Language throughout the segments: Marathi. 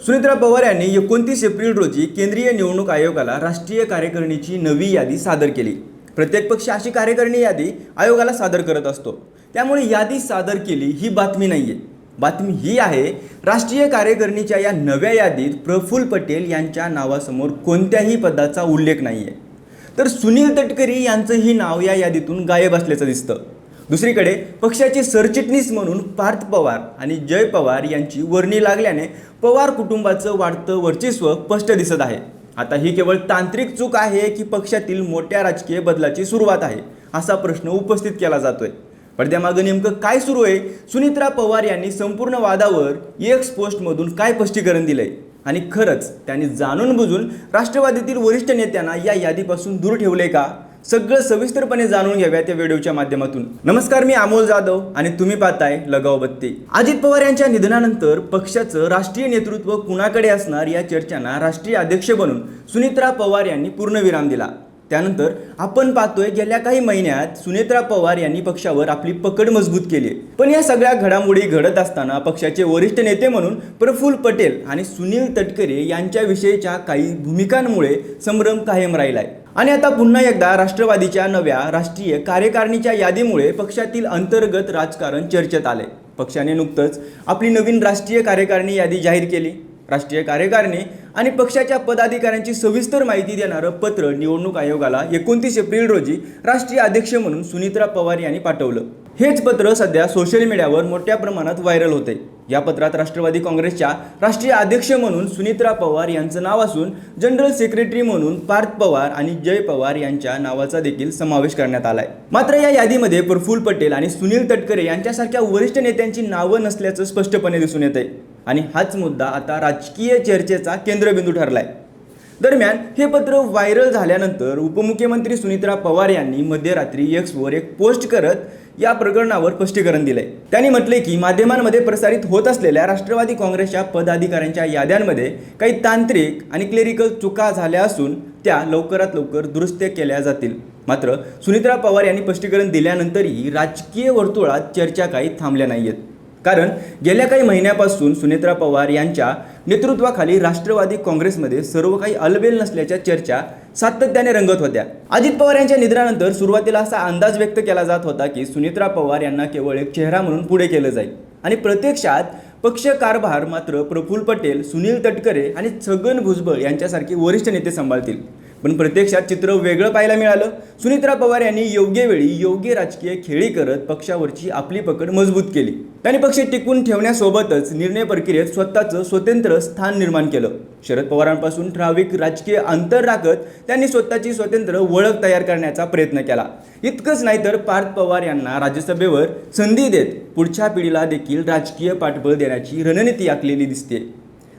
सुनेत्रा पवार यांनी 29 एप्रिल रोजी केंद्रीय निवडणूक आयोगाला राष्ट्रीय कार्यकारिणीची नवी यादी सादर केली। प्रत्येक पक्ष अशी कार्यकारिणी यादी आयोगाला सादर करत असतो, त्यामुळे यादी सादर केली ही बातमी नाहीये। बातमी ही आहे, राष्ट्रीय कार्यकारिणीच्या या नव्या यादीत प्रफुल्ल पटेल यांच्या नावासमोर कोणत्याही पदाचा उल्लेख नाहीये, तर सुनील तटकरे यांचंही नाव या यादीतून गायब असल्याचं दिसतं। दुसरीकडे पक्षाचे सरचिटणीस म्हणून पार्थ पवार आणि जय पवार यांची वर्णी लागल्याने पवार कुटुंबाचं वाढतं वर्चस्व स्पष्ट दिसत आहे। आता ही केवळ तांत्रिक चूक आहे की पक्षातील मोठ्या राजकीय बदलाची सुरुवात आहे, असा प्रश्न उपस्थित केला जातोय। पडद्यामागे नेमकं काय सुरू आहे? सुनेत्रा पवार यांनी संपूर्ण वादावर एक्स पोस्टमधून काय स्पष्टीकरण दिलंय आणि खरंच त्यांनी जाणून बुजून राष्ट्रवादीतील वरिष्ठ नेत्यांना या यादीपासून दूर ठेवले का? सगळं सविस्तरपणे जाणून घ्याव्या त्या व्हिडिओच्या माध्यमातून। नमस्कार, मी अमोल जाधव आणि तुम्ही पाहताय लगाव बत्ती। अजित पवार यांच्या निधनानंतर पक्षाचं राष्ट्रीय नेतृत्व कुणाकडे असणार या चर्चांना राष्ट्रीय अध्यक्ष बनून सुनेत्रा पवार यांनी पूर्णविराम दिला। त्यानंतर आपण पाहतोय गेल्या काही महिन्यात सुनेत्रा पवार यांनी पक्षावर आपली पकड मजबूत केली। पण या सगळ्या घडामोडी घडत असताना पक्षाचे वरिष्ठ नेते म्हणून प्रफुल्ल पटेल आणि सुनील तटकरे यांच्याविषयीच्या काही भूमिकांमुळे संभ्रम कायम राहिलाय। आणि आता पुन्हा एकदा राष्ट्रवादीच्या नव्या राष्ट्रीय कार्यकारिणीच्या यादीमुळे पक्षातील अंतर्गत राजकारण चर्चेत आले। पक्षाने नुकतंच आपली नवीन राष्ट्रीय कार्यकारिणी यादी जाहीर केली। राष्ट्रीय कार्यकारिणी आणि पक्षाच्या पदाधिकाऱ्यांची सविस्तर माहिती देणारं पत्र निवडणूक आयोगाला 29 एप्रिल रोजी राष्ट्रीय अध्यक्ष म्हणून सुनेत्रा पवार यांनी पाठवलं। हेच पत्र सध्या सोशल मीडियावर मोठ्या प्रमाणात व्हायरल होते। या पत्रात राष्ट्रवादी काँग्रेसच्या राष्ट्रीय अध्यक्ष म्हणून सुनेत्रा पवार यांचं नाव असून जनरल सेक्रेटरी म्हणून पार्थ पवार आणि जय पवार यांच्या नावाचा देखील समावेश करण्यात आलाय। मात्र या यादीमध्ये प्रफुल्ल पटेल आणि सुनील तटकरे यांच्यासारख्या वरिष्ठ नेत्यांची नावं नसल्याचं स्पष्टपणे दिसून येतंय आणि हाच मुद्दा आता राजकीय चर्चेचा केंद्रबिंदू ठरलाय। दरम्यान हे पत्र व्हायरल झाल्यानंतर उपमुख्यमंत्री सुनेत्रा पवार यांनी मध्यरात्री एक्सवर एक पोस्ट करत या प्रकरणावर स्पष्टीकरण दिलंय। त्यांनी म्हटले की माध्यमांमध्ये प्रसारित होत असलेल्या राष्ट्रवादी काँग्रेसच्या पदाधिकाऱ्यांच्या याद्यांमध्ये काही तांत्रिक आणि क्लेरिकल चुका झाल्या असून त्या लवकरात लवकर दुरुस्त केल्या जातील। मात्र सुनेत्रा पवार यांनी स्पष्टीकरण दिल्यानंतरही राजकीय वर्तुळात चर्चा काही थांबल्या नाहीयेत, कारण गेल्या काही महिन्यापासून सुनेत्रा पवार यांच्या नेतृत्वाखाली राष्ट्रवादी काँग्रेसमध्ये सर्व काही अलबेल नसल्याच्या चर्चा सातत्याने रंगत होत्या। अजित पवार यांच्या निधनानंतर सुरुवातीला असा अंदाज व्यक्त केला जात होता की सुनेत्रा पवार यांना केवळ एक चेहरा म्हणून पुढे केलं जाईल आणि प्रत्यक्षात पक्ष कारभार मात्र प्रफुल्ल पटेल, सुनील तटकरे आणि छगन भुजबळ यांच्यासारखे वरिष्ठ नेते सांभाळतील। पण प्रत्यक्षात चित्र वेगळं पाहायला मिळालं। सुनेत्रा पवार यांनी योग्य वेळी योग्य राजकीय खेळी करत पक्षावरची आपली पकड मजबूत केली। त्यांनी पक्ष टिकवून ठेवण्यासोबतच निर्णय प्रक्रियेत स्वतःचं स्वतंत्र स्थान निर्माण केलं। शरद पवारांपासून ठराविक राजकीय अंतर राखत त्यांनी स्वतःची स्वतंत्र ओळख तयार करण्याचा प्रयत्न केला। इतकंच नाही तर पार्थ पवार यांना राज्यसभेवर संधी देत पुढच्या पिढीला देखील राजकीय पाठबळ देण्याची रणनीती आखलेली दिसते।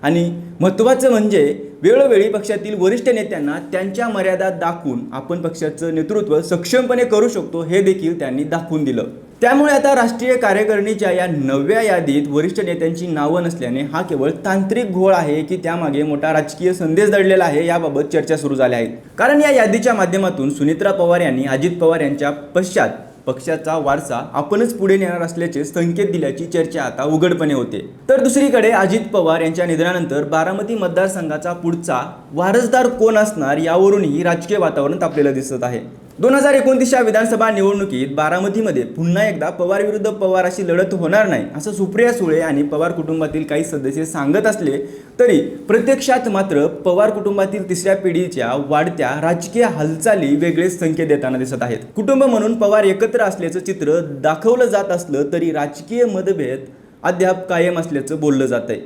आणि महत्त्वाचं म्हणजे वेळोवेळी पक्षातील वरिष्ठ नेत्यांना त्यांच्या मर्यादा दाखवून आपण पक्षाचं नेतृत्व सक्षमपणे करू शकतो हे देखील त्यांनी दाखवून दिलं। त्यामुळे आता राष्ट्रीय कार्यकारिणीच्या या नव्या यादीत वरिष्ठ नेत्यांची नावं नसल्याने हा केवळ तांत्रिक घोळ आहे की त्यामागे मोठा राजकीय संदेश दडलेला आहे याबाबत चर्चा सुरू झाल्या आहेत। कारण या यादीच्या माध्यमातून सुनेत्रा पवार यांनी अजित पवार यांच्या पश्चात पक्षाचा वारसा आपणच पुढे नेणार असल्याचे संकेत दिल्याची चर्चा आता उघडपणे होते। तर दुसरीकडे अजित पवार यांच्या निधनानंतर बारामती मतदारसंघाचा पुढचा वारसदार कोण असणार यावरूनही राजकीय वातावरण तापलेलं दिसत आहे। 2029च्या विधानसभा निवडणुकीत बारामतीमध्ये पुन्हा एकदा पवार विरुद्ध पवार अशी लढत होणार नाही असं सुप्रिया सुळे आणि पवार कुटुंबातील काही सदस्य सांगत असले तरी प्रत्यक्षात मात्र पवार कुटुंबातील तिसऱ्या पिढीच्या वाढत्या राजकीय हालचाली वेगळेच संकेत देताना दिसत आहेत। कुटुंब म्हणून पवार एकत्र असल्याचं चित्र दाखवलं जात असलं तरी राजकीय मतभेद अद्याप कायम असल्याचं बोललं जात आहे।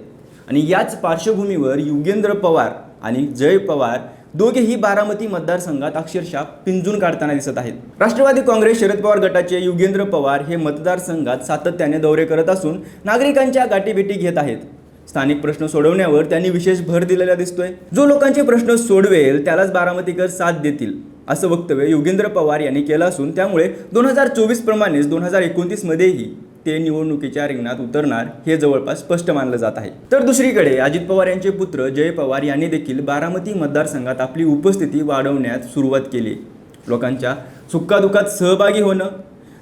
आणि याच पार्श्वभूमीवर युगेंद्र पवार आणि जय पवार दोघेही बारामती मतदारसंघात अक्षरशः पिंजून काढताना दिसत आहेत। राष्ट्रवादी काँग्रेस शरद पवार गटाचे युगेंद्र पवार हे मतदारसंघात सातत्याने दौरे करत असून नागरिकांच्या गाठीभेटी घेत आहेत। स्थानिक प्रश्न सोडवण्यावर त्यांनी विशेष भर दिलेला दिसतोय। जो लोकांचे प्रश्न सोडवेल त्यालाच बारामतीकर साथ देतील असं वक्तव्य युगेंद्र पवार यांनी केलं असून त्यामुळे 2024 प्रमाणेच 2029 मध्येही ते निवडणुकीच्या रिंगणात उतरणार हे जवळपास स्पष्ट मानलं जात आहे। तर दुसरीकडे अजित पवार यांचे पुत्र जय पवार यांनी देखील बारामती मतदारसंघात आपली उपस्थिती वाढवण्यास सुरुवात केली। लोकांच्या सुखदुःखात सहभागी होणं,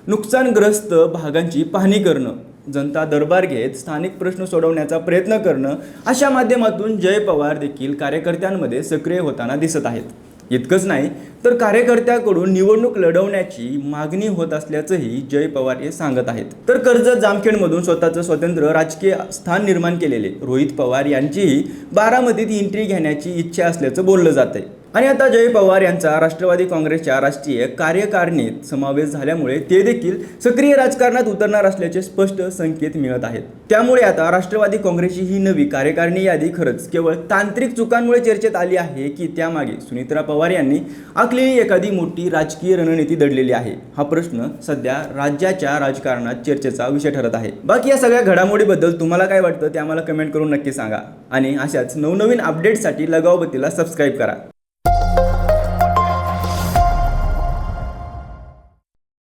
नुकसानग्रस्त भागांची पाहणी करणं जनता दरबार घेत स्थानिक प्रश्न सोडवण्याचा प्रयत्न करणं, अशा माध्यमातून जय पवार देखील कार्यकर्त्यांमध्ये सक्रिय होताना दिसत आहेत. इतकंच नाही तर कार्यकर्त्याकडून निवडणूक लढवण्याची मागणी होत असल्याचंही जय पवार हे सांगत आहेत. तर कर्जत जामखेडमधून स्वतःचं स्वतंत्र राजकीय स्थान निर्माण केलेले रोहित पवार यांचीही बारामतीत एंट्री घेण्याची इच्छा असल्याचं बोललं जात आहे. आणि आता जय पवार यांचा राष्ट्रवादी काँग्रेसच्या राष्ट्रीय कार्यकारिणीत समावेश झाल्यामुळे ते देखील सक्रिय राजकारणात उतरणार असल्याचे स्पष्ट संकेत मिळत आहेत. त्यामुळे आता राष्ट्रवादी काँग्रेसची ही नवी कार्यकारिणी यादी खरंच केवळ तांत्रिक चुकांमुळे चर्चेत आली आहे की त्यामागे सुनीत्रा पवार यांनी आखलेली एखादी मोठी राजकीय रणनीती दडलेली आहे? हा प्रश्न सध्या राज्याच्या राजकारणात चर्चेचा विषय ठरत आहे. बाकी या सगळ्या घडामोडीबद्दल तुम्हाला काय वाटतं ते आम्हाला कमेंट करून नक्की सांगा. आणि अशाच नवनवीन अपडेट्ससाठी लगावबत्तीला सबस्क्राईब करा.